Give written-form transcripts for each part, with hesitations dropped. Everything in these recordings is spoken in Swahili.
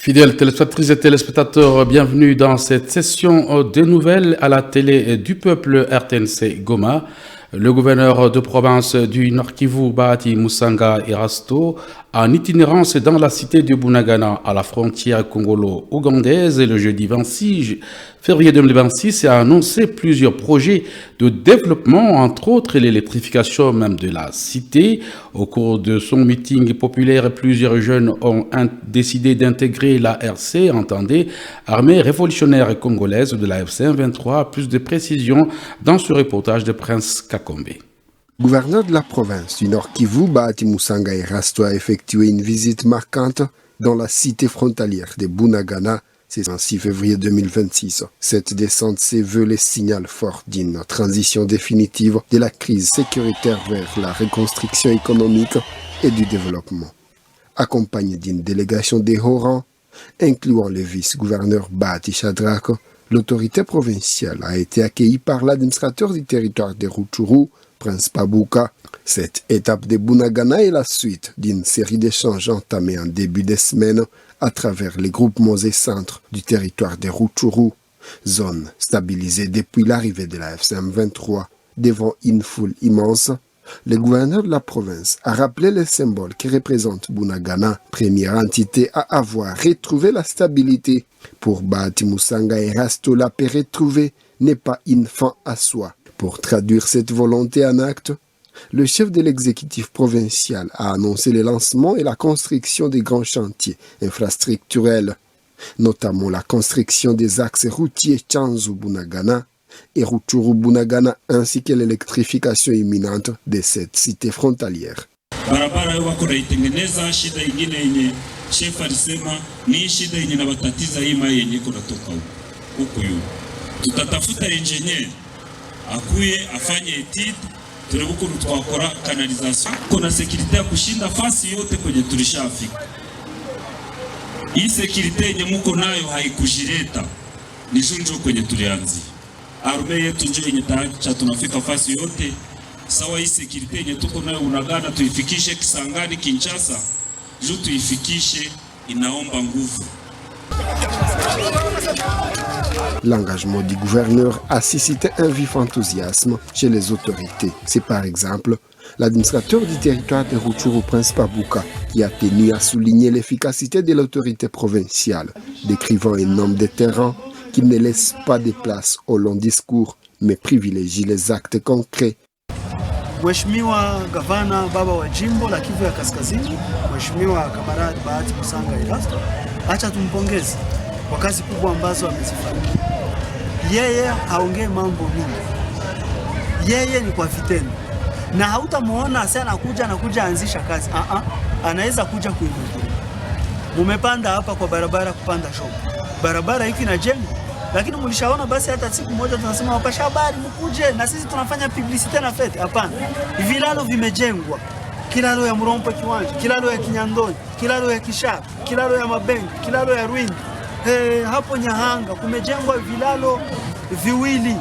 Fidèles téléspectatrices et téléspectateurs, bienvenue dans cette session des nouvelles à la télé du peuple RTNC Goma. Le gouverneur de province du Nord Kivu, Bahati Musanga Erasto, en itinérance dans la cité de Bunagana à la frontière congolo-ougandaise le jeudi 26 février 2026 a annoncé plusieurs projets de développement, entre autres l'électrification même de la cité. Au cours de son meeting populaire, plusieurs jeunes ont décidé d'intégrer la RC, entendez, Armée révolutionnaire congolaise de la FC 23. Plus de précisions dans ce reportage de Prince Kakombe. Gouverneur de la province du Nord Kivu, Bahati Musanga Erasto a effectué une visite marquante dans la cité frontalière de Bunagana, c'est le 6 février 2026. Cette descente se veut le signal fort d'une transition définitive de la crise sécuritaire vers la reconstruction économique et du développement. Accompagné d'une délégation des hauts rangs, incluant le vice-gouverneur Bahati Shadrach, l'autorité provinciale a été accueillie par l'administrateur du territoire de Rutshuru, Prince Pabuka. Cette étape de Bunagana est la suite d'une série d'échanges entamés en début de semaine à travers les groupements et centres du territoire de Rutshuru, zone stabilisée depuis l'arrivée de la FCM 23 devant une foule immense. Le gouverneur de la province a rappelé le symbole qui représente Bunagana, première entité à avoir retrouvé la stabilité. Pour Bahati Musanga Erasto, la paix retrouvée n'est pas une fin à soi. Pour traduire cette volonté en acte, le chef de l'exécutif provincial a annoncé le lancement et la construction des grands chantiers infrastructurels, notamment la construction des axes routiers Tchanzu-Bunagana et Rutshuru-Bunagana, ainsi que l'électrification imminente de cette cité frontalière. Akuye afanye etid turebe ukuntu twakora kanalization kuna sekirite ya kushinda fasi yote kwenye tulishafika. Hii sekirite yenye muko nayo haikujireta ni junjo kwenye tulianzi. Arme yetu njo yenye taacha tunafika fasi yote. Sawa, hii sekirite yenye tuko nayo Bunagana tuifikishe Kisangani, Kinshasa, juu tuifikishe inaomba nguvu. L'engagement du gouverneur a suscité un vif enthousiasme chez les autorités. C'est par exemple l'administrateur du territoire de Rutshuru, Prince Pabuka, qui a tenu à souligner l'efficacité de l'autorité provinciale, décrivant un homme de terrain qui ne laisse pas de place au long discours, mais privilégie les actes concrets. Mheshimiwa Gavana baba wa jimbo la Kivu ya Kaskazini, Mheshimiwa Kamaradi Bahati Musanga Erasto, acha tumpongeze kwa kazi kubwa ambazo amezifanya. Yeye haongee mambo mingi, yeye ni kwa vitendo, na hautamuona sana anakuja anzisha kazi. Anaweza kuja kuingia. Mumepanda hapa kwa barabara kupanda shop, barabara hiki na jengo, lakini mlishaona basi hata siku moja tunasema wapasha habari mkuje na sisi tunafanya publicity na fete? Hapana. Vilalo vimejengwa, kilalo ya Mrompo Kiwanja, kilalo ya Kinyandoni, kilalo ya Kishaka, kilalo ya Mabengi, kilalo ya Rwindi. Hapo Nyahanga kumejengwa vilalo viwili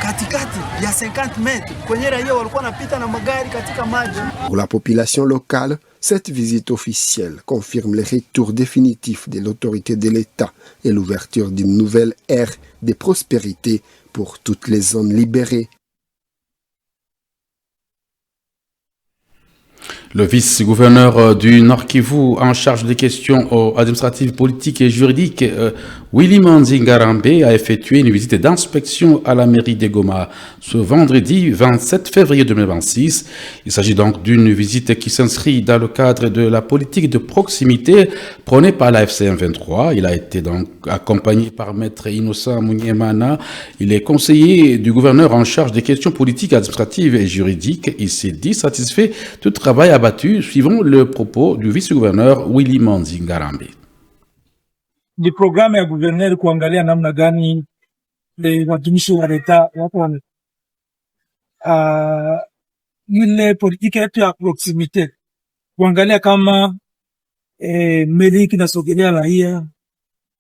katikati ya 50 metres kwenye raia walikuwa napita na magari katika maji. Pour la population locale, cette visite officielle confirme le retour définitif de l'autorité de l'État et l'ouverture d'une nouvelle ère de prospérité pour toutes les zones libérées. Le vice-gouverneur du Nord Kivu en charge des questions administratives, politiques et juridiques, Willy Manzingarambe, a effectué une visite d'inspection à la mairie de Goma ce vendredi 27 février 2026. Il s'agit donc d'une visite qui s'inscrit dans le cadre de la politique de proximité prônée par la FCM 23. Il a été donc accompagné par Maître Innocent Munyemana. Il est conseiller du gouverneur en charge des questions politiques, administratives et juridiques. Il s'est dit satisfait du travail abattu, suivant le propos du vice-gouverneur Willy Manzingarambe. Ni programu ya gouverneur kuangalia namna gani watumishi wa leta wako ile politiki yetu ya proximite, kuangalia kama meli kinasogelea raia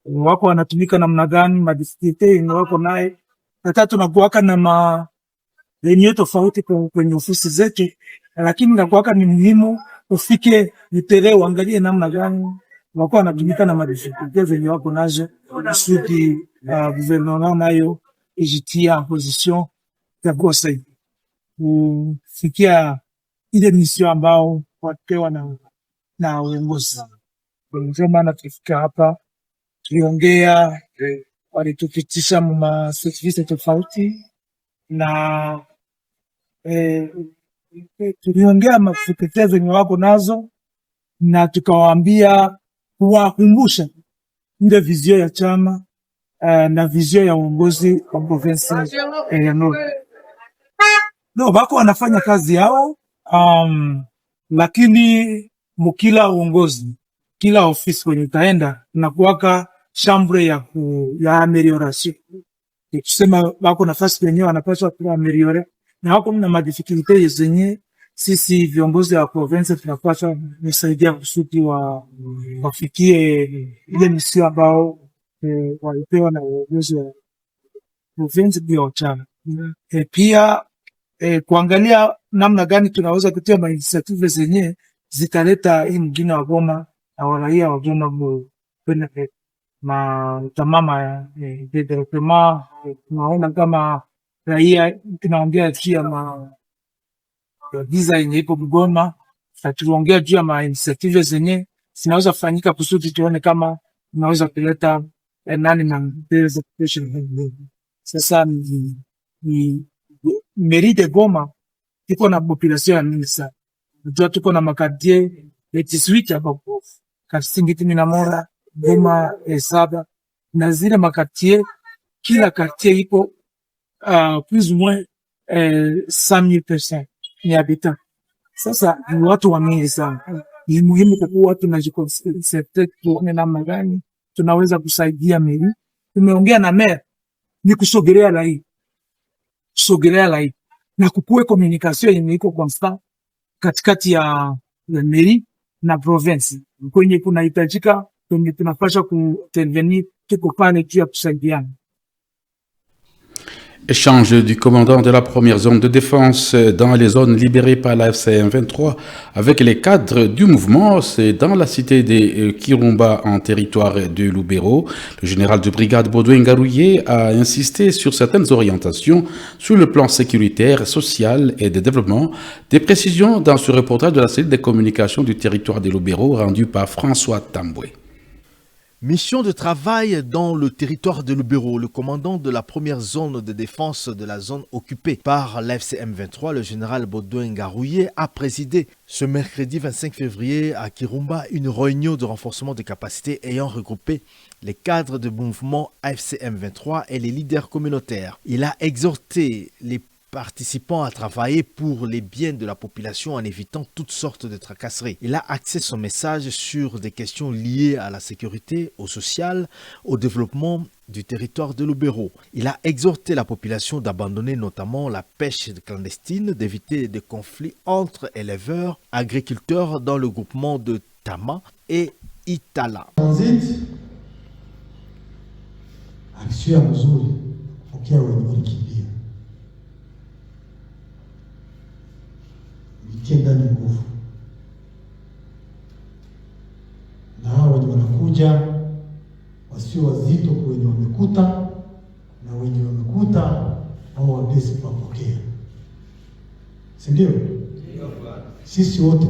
wako wanatumika namna gani, madistrite wako naye. Hata tunakuwaka na maeneo tofauti kwenye ofisi zetu, lakini nakuwaka ni muhimu ufike nitele uangalie namna gani wako wanatumika na madifikulte zenye wako nazo kusudi gouvernement nayo ijitia en position ya kuwasaidia kufikia ile mission ambao wapewa na uongozi. Ndio maana tulifika hapa, tuliongea, walitupitisha ma service tofauti na tuliongea mafikete zenye wako nazo na tukawaambia kuwakumbusha ile vision ya chama na vision ya uongozi wa province ya Nord. No, bako wanafanya kazi yao, lakini mukila uongozi, kila ofisi kwenye utaenda na kuwaka chambre ya amelioration. Tusema bako nafasi wenyewe wanapaswa kuwa ameliore na wako mna madifikulite zenye sisi viongozi wa province tunapaswa nisaidia kusudi wafikie ile mission ambao walipewa na uongozi wa province bila chama. Pia kuangalia namna gani tunaweza kutia ma initiative zenye zitaleta hii mjini wa Goma na waraia wa Goma benefit tamama development. Tunaona kama raia tunaongea juu ya visa yenye iko Goma, tunaongea juu ya ma initiative zenye zinaweza kufanyika kusudi tuone kama tunaweza kuleta nani na presentation. Sasa ni mairie de Goma iko na population ya mingi sana. Ndio tuko na makartier les 18 hapa Kasingiti na Mora, Goma, Saba na zile makartier, kila quartier iko plus ou moins 100,000 personnes ni habitants. Sasa ni watu wa mingi sana. Ni muhimu kwa kuwa tunajikonserte tuone namna gani tunaweza kusaidia mairie. Tumeongea na maire ni kusogelea raia na kukuwe communication yenye iko constant katikati ya mairie na province. Kwenye kunahitajika, kwenye tunapaswa kuintervenir, tuko pale juu ya kusaidiana. Échange du commandant de la première zone de défense dans les zones libérées par la FCM 23 avec les cadres du mouvement, c'est dans la cité de Kirumba en territoire de Lubero. Le général de brigade Baudouin Garouye a insisté sur certaines orientations sur le plan sécuritaire, social et de développement. Des précisions dans ce reportage de la cellule des communications du territoire de Lubero rendu par François Tamboué. Mission de travail dans le territoire de Lubero. Le commandant de la première zone de défense de la zone occupée par l'FCM 23, le général Baudouin Garouye, a présidé ce mercredi 25 février à Kirumba une réunion de renforcement des capacités ayant regroupé les cadres de mouvement FCM 23 et les leaders communautaires. Il a exhorté les participants à travailler pour les biens de la population en évitant toutes sortes de tracasseries. Il a axé son message sur des questions liées à la sécurité, au social, au développement du territoire de Lubero. Il a exhorté la population d'abandonner notamment la pêche clandestine, d'éviter des conflits entre éleveurs, agriculteurs dans le groupement de Tama et Itala. Itie ndani nguvu na hao wenye wanakuja wasio wazito kwa wenye wamekuta na wenye wamekuta hao wapesi kupokea, si ndio? Sisi wote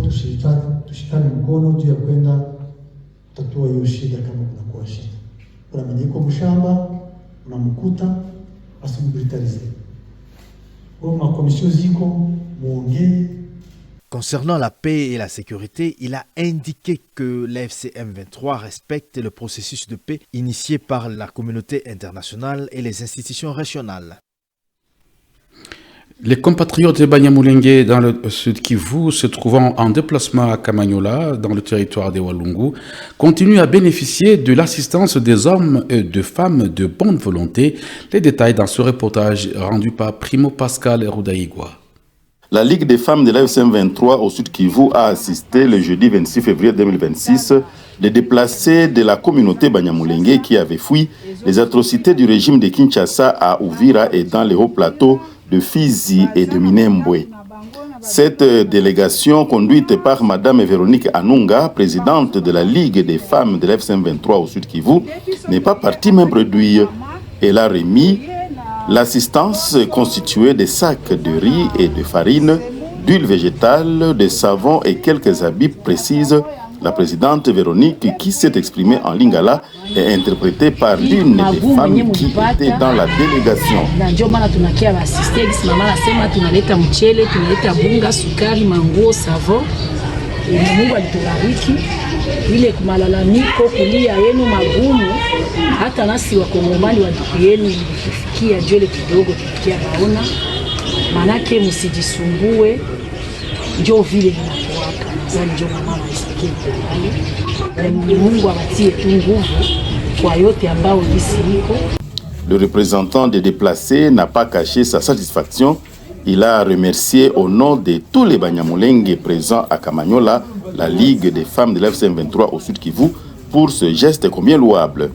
tushikane mkono juu ya kwenda tatua hiyo shida. Kama kunakuwa shida, kuna mwenye iko mshamba unamkuta, asimbrutalize kwa makomisio ziko muongee. Concernant la paix et la sécurité, il a indiqué que la FCM 23 respecte le processus de paix initié par la communauté internationale et les institutions régionales. Les compatriotes de Banyamulenge dans le sud Kivu, se trouvant en déplacement à Kamanyola, dans le territoire de Walungu, continuent à bénéficier de l'assistance des hommes et de femmes de bonne volonté. Les détails dans ce reportage rendu par Primo Pascal Roudaïgua. La Ligue des femmes de la FCM 23 au Sud Kivu a assisté le jeudi 26 février 2026 les déplacés de la communauté Banyamulenge qui avaient fui les atrocités du régime de Kinshasa à Uvira et dans les hauts plateaux de Fizi et de Minembwe. Cette délégation, conduite par Madame Véronique Anunga, présidente de la Ligue des femmes de l'F-23 au Sud Kivu, n'est pas partie même bredouille. Elle a remis l'assistance constituée de sacs de riz et de farine, d'huile végétale, de savon et quelques habits, précise la présidente Véronique, qui s'est exprimée en lingala et interprétée par l'une des femmes qui était dans la délégation. Ile kumalalamiko kulia yenu magumu, hata nasi wakongomani wa ndugu yenu ilifikia jole kidogo tufikia baona, manake msijisumbue, njo vile inakuwaka zani njo mama isikie pale. Mungu awatie tu nguvu kwa yote ambao lisi liko. Le représentant des déplacés n'a pas caché sa satisfaction. Il a remercié au nom de tous les Banyamulenge présents à Kamanyola, la Ligue des femmes de l'F-23 au Sud Kivu, pour ce geste combien louable.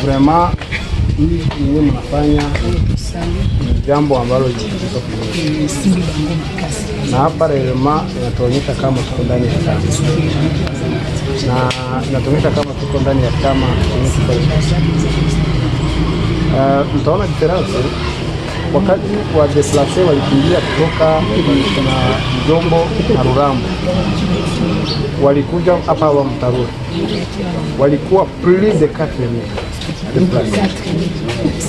Vraiment, hii mnafanya jambo ambalo na hapa rema inatuonyesha kama tuko ndani ya chama, na inatuonyesha kama tuko ndani ya chama. Mtaona diferensi wakati wa deplace walikimbia kutoka na Mjombo na Rurambo, walikuja hapa wa Mtarura, walikuwa plus de 4 deplace,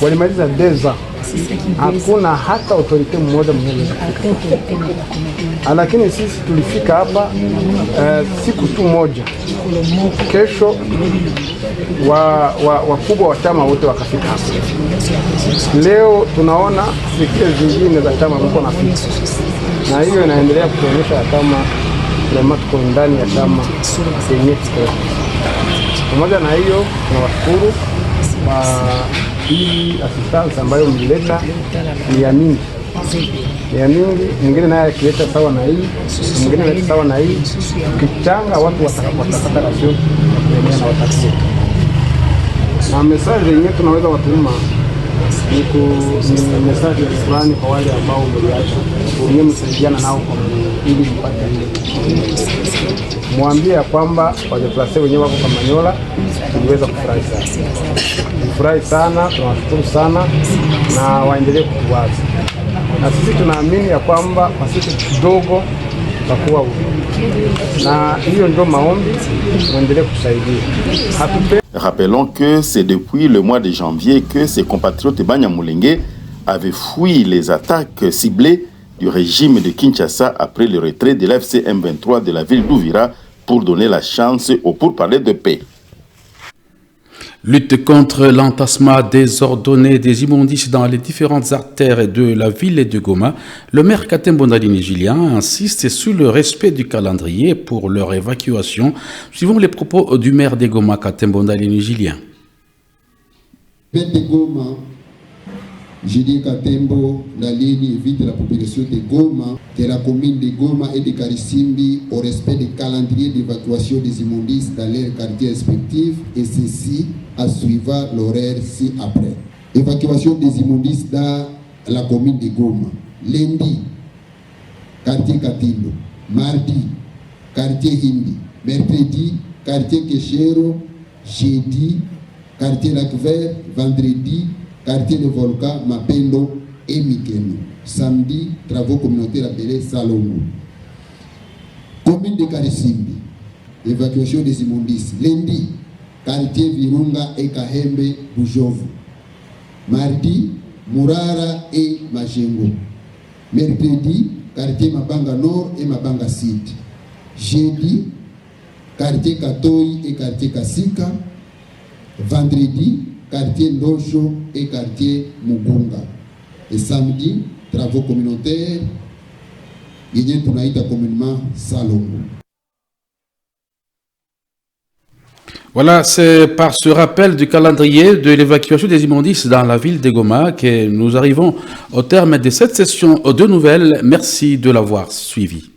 walimaliza 2 ans, hakuna hata autorite mmoja mwenye. Lakini sisi tulifika hapa siku tu moja, kesho wakubwa wa chama wote wakafika hapa. Leo tunaona fikira zingine za chama mko nafika, na hiyo inaendelea kuonyesha kama kama tuko ndani ya chama yenyewe. Pamoja na hiyo, tunawashukuru kwa hii assistance ambayo mlileta, ni ya mingi. Mwingine naye akileta sawa na hii, mwingine analeta sawa na hii, kichanga watu watapata rasio ya kuenea na watakia. Na message yenyewe tunaweza watuma ni message fulani kwa wale ambao mliacha, wenyewe msaidiana nao kwa ili mpate ile. Mwambie kwamba wajeplase wenyewe wako Kamanyola, tuliweza kufurahi sana. Tunafurahi sana, tunawashukuru sana na waendelee kutuwaza. Na sisi tunaamini ya kwamba kwa sisi kidogo tutakuwa huko. Na hiyo ndio maombi, muendelee kusaidia. Rappelons que c'est depuis le mois de janvier que ses compatriotes Banyamulenge avaient fui les attaques ciblées du régime de Kinshasa après le retrait de l'AFC M23 de la ville d'Ouvira pour donner la chance aux pourparlers de paix. Lutte contre l'entassement désordonné des immondices dans les différentes artères de la ville de Goma, le maire Katembo Ndalini Julien insiste sur le respect du calendrier pour leur évacuation. Suivons les propos du maire de Goma, Katembo Ndalini Julien. Julien Katembo Ndalini invite la population de Goma, de la commune de Goma et de Karisimbi au respect du calendrier d'évacuation des immondices dans leurs quartiers respectifs, et ceci à suivre l'horaire ci-après. Évacuation des immondices dans la commune de Goma. Lundi, quartier Katindo. Mardi, quartier Hindi. Mercredi, quartier Keshero. Jeudi, quartier Lac-Vert. Vendredi, quartier de Volca, Mapendo et Mikeno. Samedi, travaux communautaires appelés Salongo. Commune de Karisimbi, évacuation des immondices. Lundi, quartier Virunga et Kahembe, Bujovu. Mardi, Murara et Majengo. Mercredi, quartier Mabanga Nord et Mabanga Sud. Jeudi, quartier Katoy et quartier Kasika. Vendredi, quartier Ndosho et quartier Mugunga. Et samedi, travaux communautaires, yenye tunaita communément Salongo. Voilà, c'est par ce rappel du calendrier de l'évacuation des immondices dans la ville de Goma que nous arrivons au terme de cette session de nouvelles. Merci de l'avoir suivi.